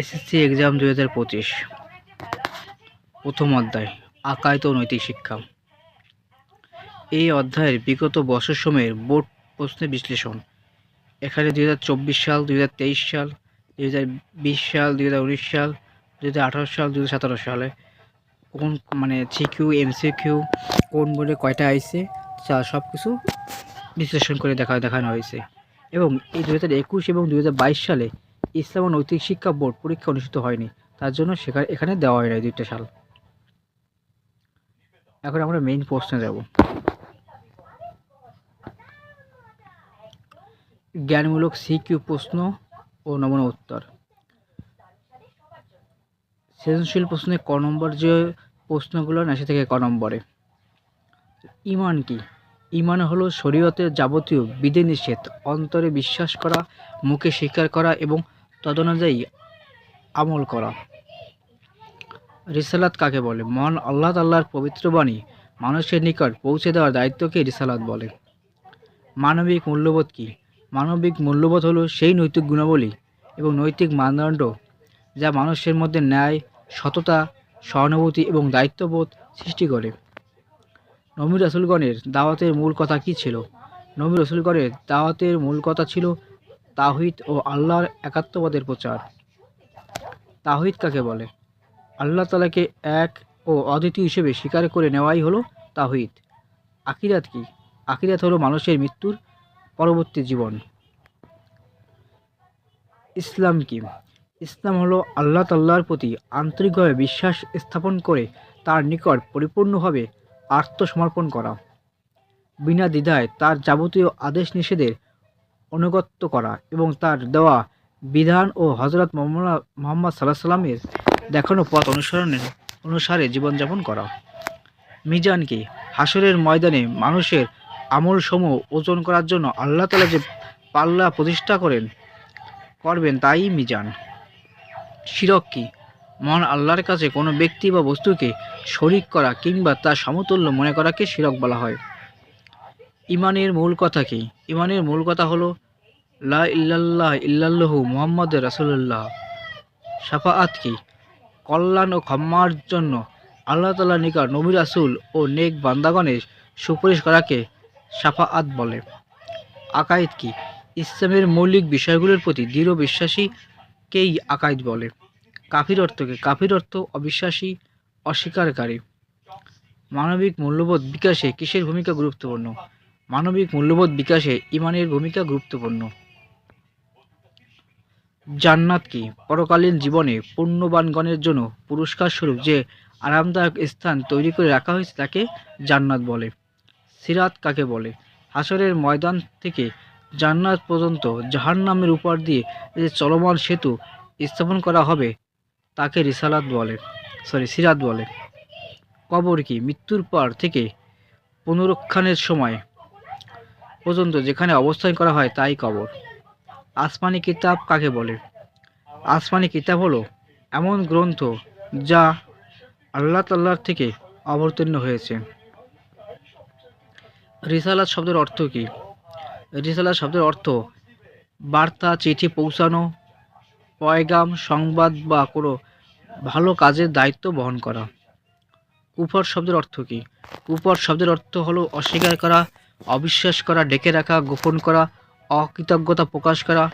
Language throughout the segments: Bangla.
এসএসসি এক্সাম 2025 প্রথম অধ্যায় আকাইদ ও নৈতিক শিক্ষা। এই অধ্যায়ের বিগত বর্ষসমূহের বোর্ড প্রশ্নের বিশ্লেষণ। এখানে 2024 সাল, 2023 সাল, 2020 সাল, 2019 সাল, 2018 সাল, 2017 সালে কোন সিকিউ এমসিকিউ কোন বোর্ডে কয়টা আইছে সব কিছু বিশ্লেষণ করে দেখানো হয়েছে। এবং এই 2021 এবং 2022 সালে ইসলাম ও নৈতিক শিক্ষা বোর্ড পরীক্ষা অনুষ্ঠিত হয়নি, তার জন্য এখানে দেওয়া হয় না দুইটা সাল। এখন আমরা মেইন প্রশ্নে যাব। জ্ঞানমূলক সিকিউ প্রশ্ন ও নমুনা উত্তর। সৃজনশীল প্রশ্নে ক নম্বর যে প্রশ্নগুলো না, সে থেকে ক নম্বরে। ঈমান কি? ঈমান হলো শরীয়তের যাবতীয় বিধিনিষেধ অন্তরে বিশ্বাস করা, মুখে স্বীকার করা এবং তদনুযায়ী আমল করা। রিসালাত কাকে বলে? মহান আল্লাহ তাআলার পবিত্র বাণী মানুষের নিকট পৌঁছে দেওয়ার দায়িত্বকে রিসালাত বলে। মানবিক মূল্যবোধ কি? মানবিক মূল্যবোধ হলো সেই নৈতিক গুণাবলী এবং নৈতিক মানদণ্ড যা মানুষের মধ্যে ন্যায়, সততা, সহানুভূতি এবং দায়িত্ববোধ সৃষ্টি করে। নবী রাসূলগণের দাওয়াতের মূল কথা কী ছিল? নবী রাসূলগণের দাওয়াতের মূল কথা ছিল তাওহীদ ও আল্লাহর একাত্মবাদের প্রচার। তাওহীদ কাকে বলে? আল্লাহ তাআলাকে এক ও অদ্বিতীয় হিসেবে স্বীকার করে নেওয়াই হলো তাওহীদ। আকিদাত কি? আকিদাত হলো মানুষের মৃত্যুর পরবর্তী জীবন। ইসলাম কি? ইসলাম হলো আল্লাহ তাআলার প্রতি আন্তরিকভাবে বিশ্বাস স্থাপন করে তার নিকট পরিপূর্ণভাবে আত্মসমর্পণ করা, বিনা দ্বিধায় তার যাবতীয় আদেশ নিষেধের অনুগত্য করা এবং তার দেওয়া বিধান ও হযরত মুহাম্মদ সাল্লাল্লাহু আলাইহি সাল্লামের দেখানো পথ অনুসারে জীবনযাপন করা। মিজান কি? হাসরের ময়দানে মানুষের আমলসমূহ ওজন করার জন্য আল্লাহ তাআলা যে পাল্লা প্রতিষ্ঠা করবেন তাই মিজান। শিরক কি? মহান আল্লাহর কাছে কোনো ব্যক্তি বা বস্তুকে শরীক করা কিংবা তার সমতুল্য মনে করাকে শিরক বলা হয়। ঈমানের মূল কথা কি? ঈমানের মূল কথা হলো লা ইলাহা ইল্লাল্লাহু মুহাম্মাদুর রাসূলুল্লাহ। শাফাআত কি? কল্যাণ ও ক্ষমার জন্য আল্লাহ তাআলার নিকট নবী রাসূল ও নেক বান্দাগণের সুপারিশ করাকে শাফাআত বলে। আকাইদ কি? ইসলামের মৌলিক বিষয়গুলোর প্রতি দৃঢ় বিশ্বাসীকেই আকাইদ বলে। কাফির অর্থ কি? কাফির অর্থ অবিশ্বাসী, অস্বীকারী। মানবিক মূল্যবোধ বিকাশে কিসের ভূমিকা গুরুত্বপূর্ণ? মানবিক মূল্যবোধ বিকাশে ঈমানের ভূমিকা গুরুত্বপূর্ণ। জান্নাত কি? পরকালীন জীবনে পুণ্যবানগণের জন্য পুরস্কার স্বরূপ যে আরামদায়ক স্থান তৈরি করে রাখা হয়েছে তাকে জান্নাত বলে। সিরাত কাকে বলে? হাসরের ময়দান থেকে জান্নাত পর্যন্ত জাহান্নামের উপর দিয়ে যে চলমান সেতু স্থাপন করা হবে তাকে সিরাত বলে। কবর কি? মৃত্যুর পর থেকে পুনরুত্থানের সময় পর্যন্ত যেখানে অবস্থান করা হয় তাই কবর। আসমানি কিতাব কাকে বলে? আসমানি কিতাব হলো এমন গ্রন্থ যা আল্লাহ তাআলার থেকে অবতীর্ণ হয়েছে। রিসালাত শব্দের অর্থ কি? রিসালাত শব্দের অর্থ বার্তা, চিঠি পৌঁছানো, পয়গাম, সংবাদ বা কোনো ভালো কাজের দায়িত্ব বহন করা। কুফর শব্দের অর্থ কি? কুফর শব্দের অর্থ হলো অস্বীকার করা, অবিশ্বাস করা, ঢেকে রাখা, গোপন করা, অকৃতজ্ঞতা প্রকাশ করা,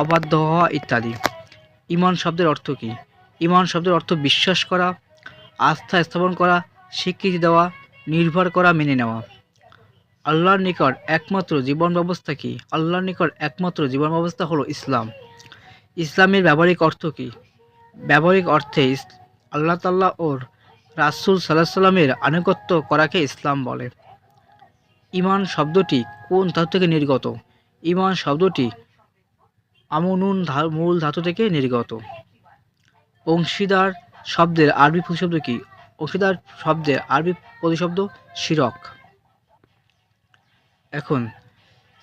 অবাধ্য হওয়া ইত্যাদি। ঈমান শব্দের অর্থ কি? ঈমান শব্দের অর্থ বিশ্বাস করা, আস্থা স্থাপন করা, স্বীকৃতি দেওয়া, নির্ভর করা, মেনে নেওয়া। আল্লাহর নিকট একমাত্র জীবন ব্যবস্থা কি? আল্লাহর নিকট একমাত্র জীবন ব্যবস্থা হলো ইসলাম। ইসলামের ব্যবহারিক অর্থ কি? ব্যবহারিক অর্থে আল্লাহ তাআলা ও রাসূল সাল্লাল্লাহু আলাইহি সাল্লামের আনুগত্য করাকে ইসলাম বলে। ঈমান শব্দটি কোন ধাতু থেকে নির্গত? ঈমান শব্দটি আমনুন মূল ধাতু থেকে নির্গত। অংশীদার শব্দের আরবি প্রতিশব্দ কি? অংশীদার শব্দের আরবি প্রতিশব্দ শিরক। এখন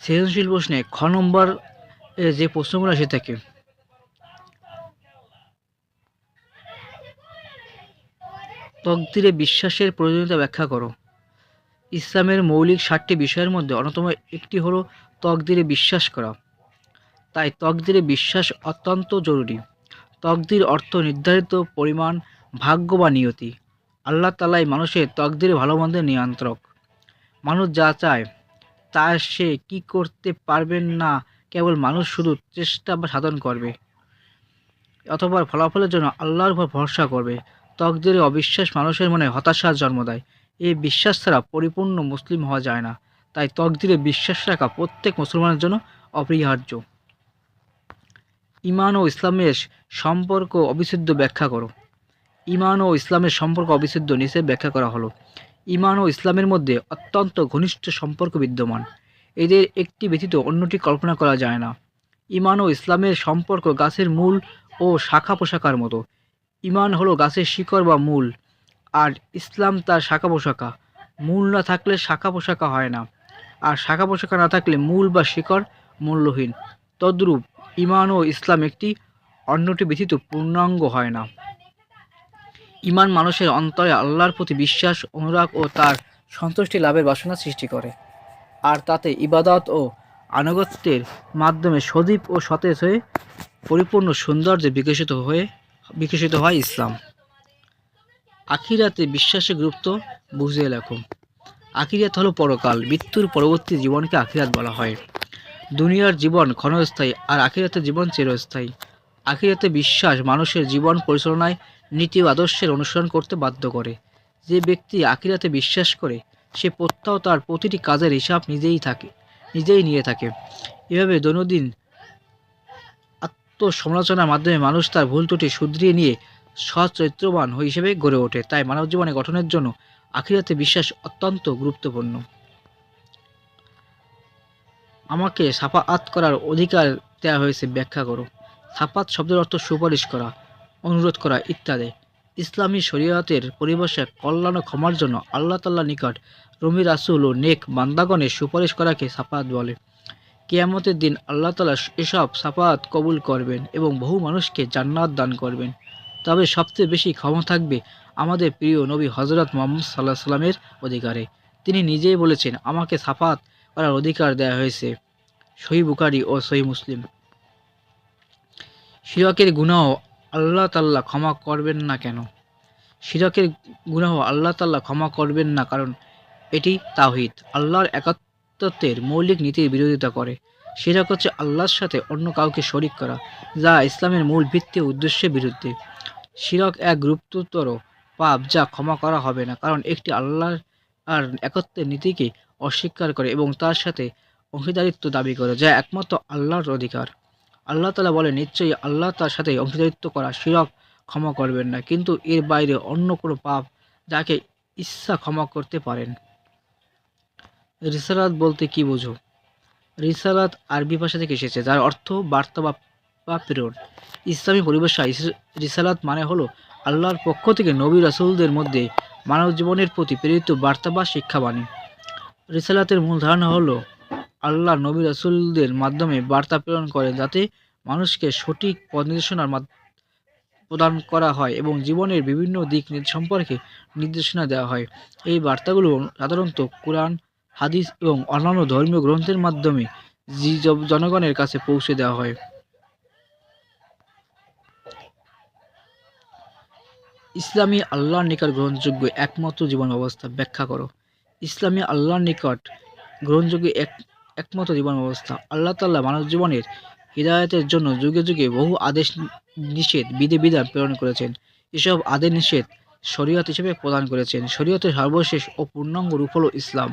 সৃজনশীল প্রশ্নে খ নম্বর যে প্রশ্নগুলো আসে থাকে, তকদিরে বিশ্বাসের প্রয়োজনীয়তা ব্যাখ্যা করো। ইসলামের মৌলিক 7টি বিষয়ের মধ্যে অন্যতম একটি হলো তকদিরে বিশ্বাস করা। তাই তকদিরে বিশ্বাস অত্যন্ত জরুরি। তকদির অর্থ নির্ধারিত পরিমাণ, ভাগ্য বা নিয়তি। আল্লাহ তাআলাই মানুষের তকদির ভালো মন্দের নিয়ন্ত্রক। মানুষ যা চায় তা সে কি করতে পারবেন না, কেবল মানুষ শুধু চেষ্টা বা সাধন করবে অথবা ফলাফলের জন্য আল্লাহর উপর ভরসা করবে। তকদিরে অবিশ্বাস মানুষের মনে হতাশার জন্ম দেয়। এই বিশ্বাস ছাড়া পরিপূর্ণ মুসলিম হওয়া যায় না। তাই তকদিরে বিশ্বাস রাখা প্রত্যেক মুসলমানের জন্য অপরিহার্য। ঈমান ও ইসলামের সম্পর্ক অবিচ্ছেদ্য ব্যাখ্যা করো। ঈমান ও ইসলামের সম্পর্ক অবিচ্ছেদ্য নিচে ব্যাখ্যা করা হলো। ঈমান ও ইসলামের মধ্যে অত্যন্ত ঘনিষ্ঠ সম্পর্ক বিদ্যমান। এদের একটি ব্যতীত অন্যটি কল্পনা করা যায় না। ঈমান ও ইসলামের সম্পর্ক গাছের মূল ও শাখা পোশাকার মতো। ঈমান হলো গাছের শিকড় বা মূল, আর ইসলাম তার শাখা পোশাকা। মূল না থাকলে শাখা পোশাকা হয় না, আর শাখা পোশাকা না থাকলে মূল বা শিকড় মূল্যহীন। তদ্রূপ ঈমান ও ইসলাম একটি অন্যটি ব্যতীত পূর্ণাঙ্গ হয় না। ঈমান মানুষের অন্তরে আল্লাহর প্রতি বিশ্বাস, অনুরাগ ও তার সন্তুষ্টি লাভের বাসনা সৃষ্টি করে, আর তাতে ইবাদত ও আনুগত্যের মাধ্যমে সজীব ও সতেজ হয়ে পরিপূর্ণ সৌন্দর্যে বিকশিত হয় ইসলাম। আখিরাতে বিশ্বাসের গুরুত্ব বুঝিয়ে লেখো। আখিরাত হলো পরকাল। মৃত্যুর পরবর্তী জীবনকে আখিরাত বলা হয়। দুনিয়ার জীবন ক্ষণস্থায়ী, আর আখিরাতের জীবন চিরস্থায়ী। আখিরাতে বিশ্বাস মানুষের জীবন পরিচালনায় নীতি ও আদর্শের অনুসরণ করতে বাধ্য করে। যে ব্যক্তি আখিরাতে বিশ্বাস করে, সে প্রত্যহ তার প্রতিটি কাজের হিসাব নিজেই নিয়ে থাকে। এভাবে দৈনন্দিন আত্মসমালোচনার মাধ্যমে মানুষ তার ভুল ত্রুটি শুধরিয়ে নিয়ে সৎ চরিত্রবান হিসেবে গড়ে ওঠে। তাই মানব জীবনে গঠনের জন্য আখিরাতে বিশ্বাস অত্যন্ত গুরুত্বপূর্ণ। আমাকে শাফাআত করার অধিকার দেওয়া হয়েছে, ব্যাখ্যা করো। শাফাআত শব্দের অর্থ সুপারিশ করা, অনুরোধ করা ইত্যাদি। ইসলামী শরীয়তের পরিভাষায় কল্যাণ ও ক্ষমার জন্য আল্লাহ তাআলার নিকট রমি রাসূল ও নেক বান্দাগণের সুপারিশ করাকে শাফাআত বলে। কিয়ামতের দিন আল্লাহ তাআলা এসব শাফাআত কবুল করবেন এবং বহু মানুষকে জান্নাত দান করবেন। তবে সবচেয়ে বেশি ক্ষমা থাকবে আমাদের প্রিয় নবী হযরত মুহাম্মদ সাল্লাল্লাহু আলাইহি ওয়াসাল্লামের অধিকারে। তিনি নিজেই বলেছেন, আমাকে শাফাআত করার অধিকার দেওয়া হয়েছে। সহিহ বুখারী ও সহিহ মুসলিম। শিরকের গুনাহ আল্লাহ তাআলা ক্ষমা করবেন না কেন? শিরকের গুনাহ আল্লাহ তাআলা ক্ষমা করবেন না, কারণ এটি তাওহীদ, আল্লাহর একাত্মত্বের মৌলিক নীতির বিরোধিতা করে। শিরক হচ্ছে আল্লাহর সাথে অন্য কাউকে শরীক করা, যা ইসলামের মূল ভিত্তি ও উদ্দেশ্যের বিরুদ্ধে। শিরক এক গুরুতর পাপ যা ক্ষমা করা হবে না, কারণ একটি আল্লাহর আর একত্বের নীতিকে অস্বীকার করে এবং তার সাথে অংশীদারিত্ব দাবি করে, যা একমাত্র আল্লাহর অধিকার। আল্লাহ তাআলা বলেন, নিশ্চয়ই আল্লাহ তার সাথে অংশীদারিত্ব করা শিরক ক্ষমা করবেন না, কিন্তু এর বাইরে অন্য কোনো পাপ যাকে ইচ্ছা ক্ষমা করতে পারেন। রিসালাত বলতে কি বোঝো? রিসালাত আরবি ভাষা থেকে এসেছে, যার অর্থ বার্তা বা প্রেরণ। ইসলামী পরিভাষায় রিসালাত মানে হলো আল্লাহর পক্ষ থেকে নবী রাসূলদের মধ্যে মানব জীবনের প্রতি প্রেরিত বার্তা বা শিক্ষাবাণী। রিসালাতের মূল ধারণা হলো আল্লাহ নবী রাসূলদের মাধ্যমে বার্তা প্রেরণ করেন, যাতে মানুষকে সঠিক পথ নির্দেশনার প্রদান করা হয় এবং জীবনের বিভিন্ন দিক সম্পর্কে নির্দেশনা দেওয়া হয়। এই বার্তাগুলো সাধারণত কুরআন, হাদিস এবং অন্যান্য ধর্মীয় গ্রন্থের মাধ্যমে জনগণের কাছে পৌঁছে দেওয়া হয়। ইসলামী আল্লাহর নিকট গ্রহণযোগ্য একমাত্র জীবন ব্যবস্থা, ব্যাখ্যা করো। ইসলামী আল্লাহর নিকট গ্রহণযোগ্য একমাত্র জীবন ব্যবস্থা। আল্লাহ তাআলা মানব জীবনের হিদায়াতের জন্য যুগে যুগে বহু আদেশ নিষেধ বিধিবিধান প্রেরণ করেছেন। এসব আদেশ নিষেধ শরীয়ত হিসেবে প্রদান করেছেন। শরীয়তের সর্বশেষ ও পূর্ণাঙ্গ রূপ হলো ইসলাম।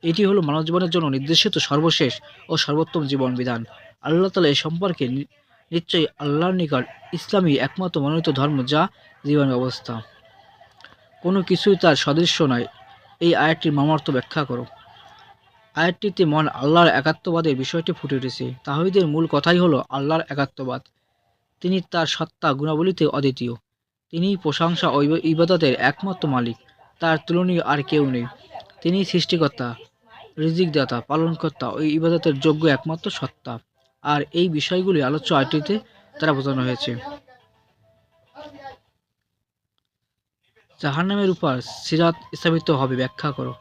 এটি হলো মানব জীবনের জন্য নির্দেশিত সর্বশেষ ও সর্বোত্তম জীবন বিধান। আল্লাহ তাআলা এ সম্পর্কে নিশ্চয়ই আল্লাহর নিকট ইসলামই একমাত্র মনোনীত ধর্ম, যা জীবন ব্যবস্থা। কোনো কিছুই তার সদৃশ্য নয়। এই আয়াতটির মর্মার্থ ব্যাখ্যা করো। আয়াতটিতে মহান আল্লাহর একাত্মবাদের বিষয়টি ফুটে উঠেছে। তাওহীদের মূল কথাই হলো আল্লাহর একাত্মবাদ। তিনি তার সত্তা গুণাবলীতে অদ্বিতীয়। তিনিই প্রশংসা ও ইবাদতের একমাত্র মালিক। তার তুলনীয় আর কেউ নেই। তিনি সৃষ্টিকর্তা, রিজিকদাতা, পালনকর্তা ও ইবাদতের যোগ্য একমাত্র সত্তা। আর এই বিষয়গুলি আলোচ্য আয়াতটিতে তারা বোঝানো হয়েছে। জাহান্নামের উপর সিরাত স্থাপিত হবে, ব্যাখ্যা করো।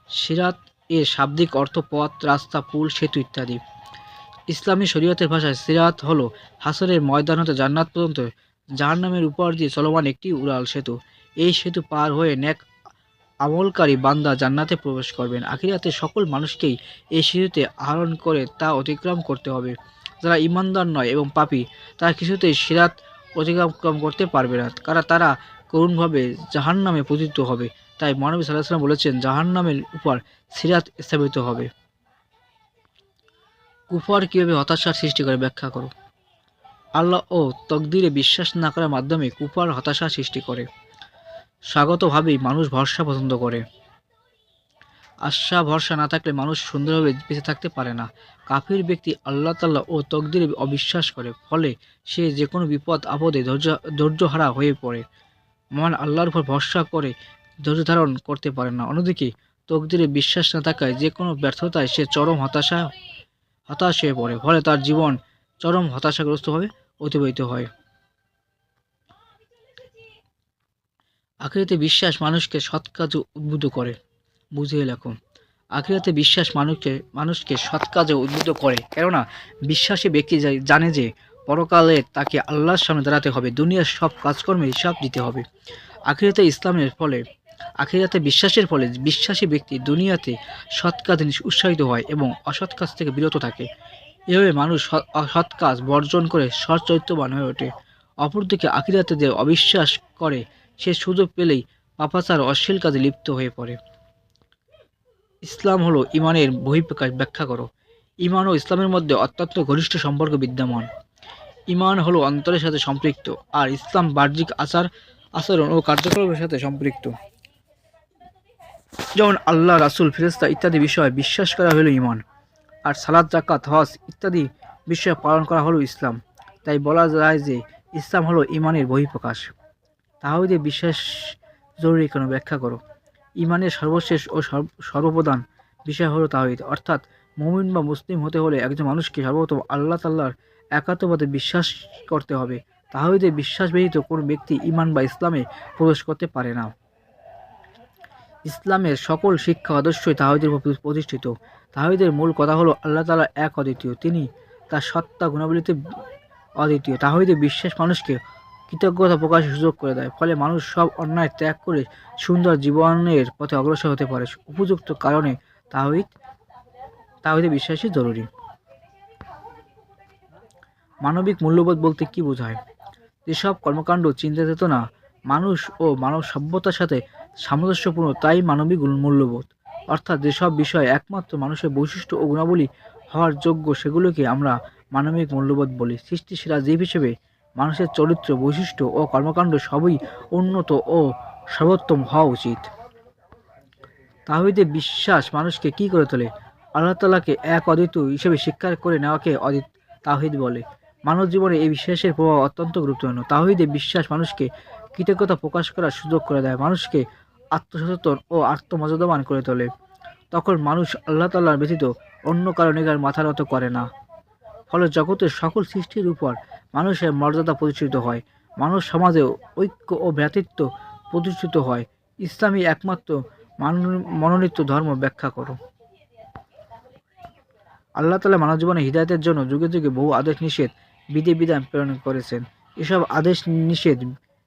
সিরাত এর শাব্দিক অর্থ পথ, রাস্তা, পুল, সেতু ইত্যাদি। ইসলামী শরীয়তের ভাষায় সিরাত হলো হাসরের ময়দান হতে জান্নাত পর্যন্ত জাহান্নামের উপর দিয়ে চলমান একটি উড়াল সেতু। এই সেতু পার হয়ে নেক আমলকারী বান্দা জান্নাতে প্রবেশ করবেন। আখিরাতে সকল মানুষকেই এই সেতুতে আহরণ করে তা অতিক্রম করতে হবে। যারা ঈমানদার নয় এবং পাপী, তারা কিছুতেই সিরাত অতিক্রম করতে পারবে না, কারণ তারা করুণভাবে জাহান্নামে পতিত হবে। তাই মহানবী সাল্লাল্লাহু আলাইহি ওয়াসাল্লাম বলেছেন, জাহান্নামের উপর সিরাত স্থাপিত হবে। কুফর কিভাবে হতাশার সৃষ্টি করে ব্যাখ্যা করো। আল্লাহ ও তকদিরে বিশ্বাস না করার মাধ্যমে কুফর হতাশা সৃষ্টি করে। স্বাগতভাবেই মানুষ ভরসা পছন্দ করে। আশা ভরসা না থাকলে মানুষ সুন্দরভাবে বেঁচে থাকতে পারে না। কাফির ব্যক্তি আল্লাহ তাআলা ও তকদিরে অবিশ্বাস করে, ফলে সে যে কোনো বিপদ আপদে ধৈর্যহারা হয়ে পড়ে। মহান আল্লাহর উপর ভরসা করে ধৈর্য ধারণ করতে পারে না। অন্যদিকে তকদিরে বিশ্বাস না থাকায় যে কোনো ব্যর্থতায় সে চরম হতাশ হয়ে পড়ে, ফলে তার জীবন চরম হতাশাগ্রস্তভাবে অতিবাহিত হয়। আখিরাতে বিশ্বাস মানুষকে সৎ কাজে উদ্বুদ্ধ করে। বুঝিয়ে লেখো। আখিরাতে বিশ্বাস মানুষকে সৎ কাজে উদ্বুদ্ধ করে, কেননা বিশ্বাসী ব্যক্তি জানে যে পরকালে তাকে আল্লাহর সামনে দাঁড়াতে হবে, দুনিয়ার সব কাজকর্মের হিসাব দিতে হবে। আখিরাতে বিশ্বাসের ফলে বিশ্বাসী ব্যক্তি দুনিয়াতে সৎ কাজে উৎসাহিত হয় এবং অসৎ কাজ থেকে বিরত থাকে। এভাবে মানুষ অসৎ কাজ বর্জন করে সৎ চরিত্রবান হয়ে ওঠে। অপরদিকে আখিরাতে যে অবিশ্বাস করে, সে সুযোগ পেলেই পাপাচার অশ্লীল কাজে লিপ্ত হয়ে পড়ে। ইসলাম হলো ঈমানের বহিঃপ্রকাশ। ব্যাখ্যা করো। ঈমান ও ইসলামের মধ্যে অত্যন্ত ঘনিষ্ঠ সম্পর্ক বিদ্যমান। ঈমান হলো অন্তরের সাথে সম্পৃক্ত, আর ইসলাম বাহ্যিক আচরণ ও কার্যকলাপের সাথে সম্পৃক্ত। যেমন আল্লাহ, রাসূল, ফেরেশতা ইত্যাদি বিষয়ে বিশ্বাস করা হলো ঈমান, আর সালাত, যাকাত, হজ ইত্যাদি বিষয় পালন করা হলো ইসলাম। তাই বলা যায় যে ইসলাম হলো ঈমানের বহিঃপ্রকাশ। তাওহীদে বিশ্বাস জরুরি কেন? ব্যাখ্যা করো। ঈমানের সর্বশেষ ও সর্বপ্রধান বিষয় হলো তাওহীদ, অর্থাৎ মুমিন বা মুসলিম হতে হলে একজন মানুষকে সর্বপ্রথম আল্লাহ তাআলার একাত্মবাদে বিশ্বাস করতে হবে। তাওহীদে বিশ্বাস ব্যতীত কোনো ব্যক্তি ঈমান বা ইসলামে প্রবেশ করতে পারে না। ইসলামের সকল শিক্ষা আদর্শই তাওহীদের উপর প্রতিষ্ঠিত। তাওহীদের মূল কথা হলো আল্লাহ তাআলা এক, অদ্বিতীয়, তিনি তার সত্তা গুণাবলীতে অদ্বিতীয়। তাওহীদে বিশ্বাস মানুষকে কৃতজ্ঞতা প্রকাশের সুযোগ করে দেয়, ফলে মানুষ সব অন্যায় ত্যাগ করে সুন্দর জীবনের পথে অগ্রসর হতে পারে। উপযুক্ত কারণে তাওহীদে বিশ্বাসই জরুরি। মানবিক মূল্যবোধ বলতে কি বোঝায়? যেসব কর্মকাণ্ড, চিন্তা চেতনা মানুষ ও মানব সভ্যতার সাথে সামঞ্জস্যপূর্ণ, তাই মানবিক মূল্যবোধ। অর্থাৎ যেসব বিষয় একমাত্র মানুষের বৈশিষ্ট্য ও গুণাবলী হওয়ার যোগ্য, সেগুলোকে আমরা মানবিক মূল্যবোধ বলি। সৃষ্টিসেরা জীব হিসেবে মানুষের চরিত্র, বৈশিষ্ট্য ও কর্মকাণ্ড সবই উন্নত ও সর্বোত্তম হওয়া উচিত। তাওহীদে বিশ্বাস মানুষকে কি করে তোলে? আল্লাহ তাআলাকে এক, অদ্বিতীয় হিসেবে স্বীকার করে নেওয়াকে তাওহীদ বলে। মানব জীবনে এই বিশ্বাসের প্রভাব অত্যন্ত গুরুত্বপূর্ণ। তাওহীদে বিশ্বাস মানুষকে কৃতজ্ঞতা প্রকাশ করার সুযোগ করে দেয়, মানুষকে আত্মসচেতন ও আত্মমর্যাদাবান করে তোলে। তখন মানুষ আল্লাহ তাআলা ব্যতীত অন্য কারো নিকট মাথা নত করে না। ফলে জগতের সকল সৃষ্টির উপর মানুষের মর্যাদা প্রতিষ্ঠিত হয়, মানুষ সমাজে ঐক্য ও ভ্রাতৃত্ব প্রতিষ্ঠিত হয়। ইসলামই একমাত্র মনোনীত ধর্ম। ব্যাখ্যা করো। আল্লাহ তাআলা মানব জীবনে হিদায়াতের জন্য যুগে যুগে বহু আদেশ নিষেধ, বিধিবিধান প্রেরণ করেছেন। এসব আদেশ নিষেধ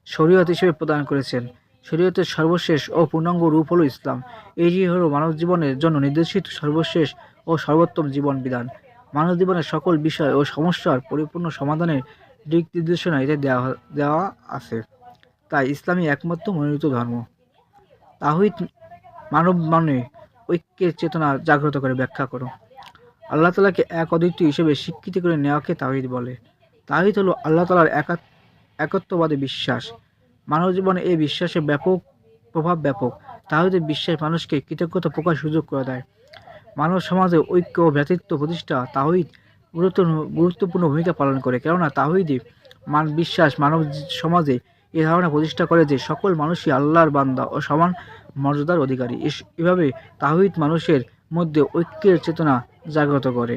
শরীয়ত হিসেবে প্রদান করেছেন। শরীয়তের সর্বশেষ ও পূর্ণাঙ্গ রূপ হলো ইসলাম। এটি হলো মানব জীবনের জন্য নির্দেশিত সর্বশেষ ও সর্বোত্তম জীবন বিধান। মানব জীবনের সকল বিষয় ও সমস্যার পরিপূর্ণ সমাধানের দিক নির্দেশনা এতে দেওয়া আছে। তাই ইসলামই একমাত্র মনোনীত ধর্ম। তাওহীদ মানব মনে ঐক্যের চেতনা জাগ্রত করে। ব্যাখ্যা করো। আল্লাহ তাআলাকে এক, অদ্বিতীয় হিসেবে স্বীকৃতি করে নেওয়াকে তাওহীদ বলে। তাওহীদ হলো আল্লাহ তাআলার একত্ববাদে বিশ্বাস। মানব জীবনে এই বিশ্বাসের প্রভাব ব্যাপক। তাওহীদের বিশ্বাস মানুষকে কৃতজ্ঞতা প্রকাশ সুযোগ করে দেয়। মানব সমাজে ঐক্য ও ভ্রাতৃত্ব প্রতিষ্ঠা তাওহীদ গুরুত্বপূর্ণ ভূমিকা পালন করে, কেননা তাওহীদে বিশ্বাস মানব সমাজে এ ধারণা প্রতিষ্ঠা করে যে সকল মানুষই আল্লাহর বান্দা ও সমান মর্যাদার অধিকারী। এভাবে তাওহীদ মানুষের মধ্যে ঐক্যের চেতনা জাগ্রত করে।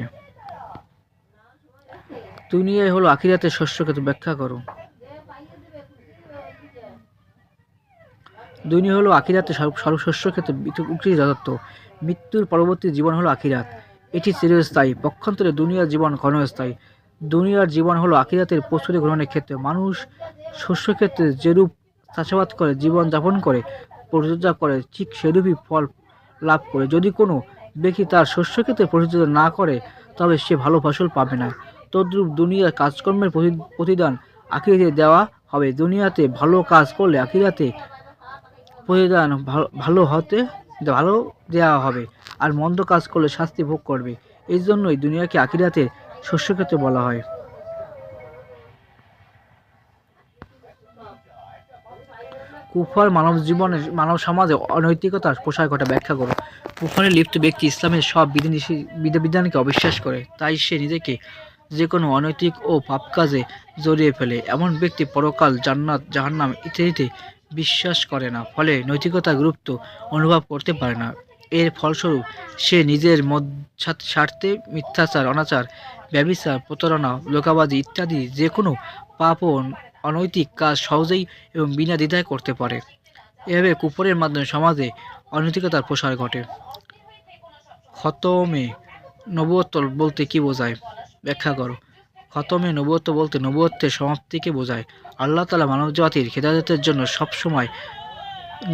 দুনিয়াই হলো আখিরাতের শস্যক্ষেত্র। ব্যাখ্যা করো। দুনিয়া হলো আখিরাতের শস্যক্ষেত্র, উক্তি যথার্থ। মৃত্যুর পরবর্তী জীবন হলো আখিরাত। এটি চিরস্থায়ী। পক্ষান্তরে দুনিয়ার জীবন ক্ষণস্থায়ী। দুনিয়ার জীবন হলো আখিরাতের প্রস্তুতি গ্রহণের ক্ষেত্রে। মানুষ শস্য ক্ষেত্রে যেরূপ চাষাবাদ করে, জীবন যাপন করে, পরিচর্যা করে, ঠিক সেরূপই ফল লাভ করে। যদি কোনো ব্যক্তি তার শস্য ক্ষেত্রে পরিচর্যা না করে, তবে সে ভালো ফসল পাবে না। তদ্রূপ দুনিয়ার কাজকর্মের প্রতিদান আখিরাতে দেওয়া হবে। দুনিয়াতে ভালো কাজ করলে আখিরাতে প্রতিদান ভালো দেওয়া হবে, আর মন্দ কাজ করলে শাস্তি ভোগ করবে। এই জন্যই দুনিয়াকে আখিরাতে শস্যক্ষেত্র বলা হয়। কুফর মানব সমাজে অনৈতিকতার প্রসার ঘটা। ব্যাখ্যা করো। কুফরে লিপ্ত ব্যক্তি ইসলামের সব বিধিবিধানকে অবিশ্বাস করে, তাই সে নিজেকে যে কোনো অনৈতিক ও পাপ কাজে জড়িয়ে ফেলে। এমন ব্যক্তি পরকাল, জান্নাত, জাহান্নাম ইত্যাদিতে বিশ্বাস করে না, ফলে নৈতিকতার গুরুত্ব অনুভব করতে পারে না। এর ফলস্বরূপ সে নিজের স্বার্থে মিথ্যাচার, অনাচার, ব্যভিচার, প্রতারণা, লোকাবাজি ইত্যাদি যে কোনো পাপ ও অনৈতিক কাজ সহজেই এবং বিনা দ্বিধায় করতে পারে। এভাবে কুফরের মাধ্যমে সমাজে অনৈতিকতার প্রসার ঘটে। খতমে নবুয়ত বলতে কি বোঝায়? ব্যাখ্যা করো। খতমে নবুয়ত বলতে নবুয়তের সমাপ্তিকে বোঝায়। আল্লাহ তাআলা মানবজাতির হেদায়েতের জন্য সবসময়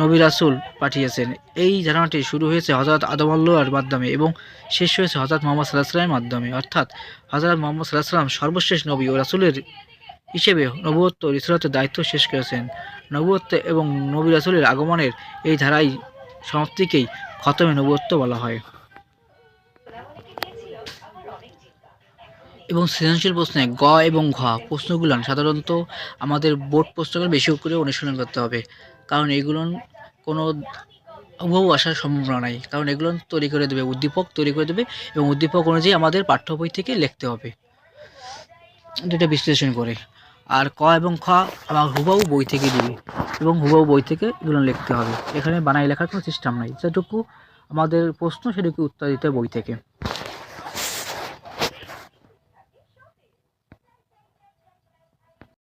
নবী রাসূল পাঠিয়েছেন। এই ধারণাটি শুরু হয়েছে হযরত আদম আলাইহির মাধ্যমে এবং শেষ হয়েছে হযরত মুহাম্মদ সাল্লাল্লাহু আলাইহি ওয়াসাল্লামের মাধ্যমে। অর্থাৎ হযরত মুহাম্মদ সাল্লাল্লাহু আলাইহি ওয়াসাল্লাম সর্বশেষ নবী ও রাসূলের হিসেবে নবুয়ত ও রিসালাতের দায়িত্ব শেষ করেছেন। নবুয়ত এবং নবী রাসূলের আগমনের এই ধারায় সমাপ্তিকেই খতমে নবুয়ত বলা হয়। এবং সৃজনশীল প্রশ্নে গ এবং ঘ প্রশ্নগুলো সাধারণত আমাদের বোর্ড প্রশ্নগুলো বেশি করে অনুশীলন করতে হবে, কারণ এগুলো কোনো হুবহু আসার সম্ভাবনা নাই। কারণ এগুলো তৈরি করে দেবে উদ্দীপক তৈরি করে দেবে, এবং উদ্দীপক অনুযায়ী আমাদের পাঠ্য বই থেকে লিখতে হবে এটা বিশ্লেষণ করে। আর ক এবং খ আমার হুবহু বই থেকে দিবে, এবং হুবহু বই থেকে এগুলো লিখতে হবে। এখানে বানাই লেখার কোনো সিস্টেম নাই। যেটুকু আমাদের প্রশ্ন সেটুকু উত্তর দিতে বই থেকে।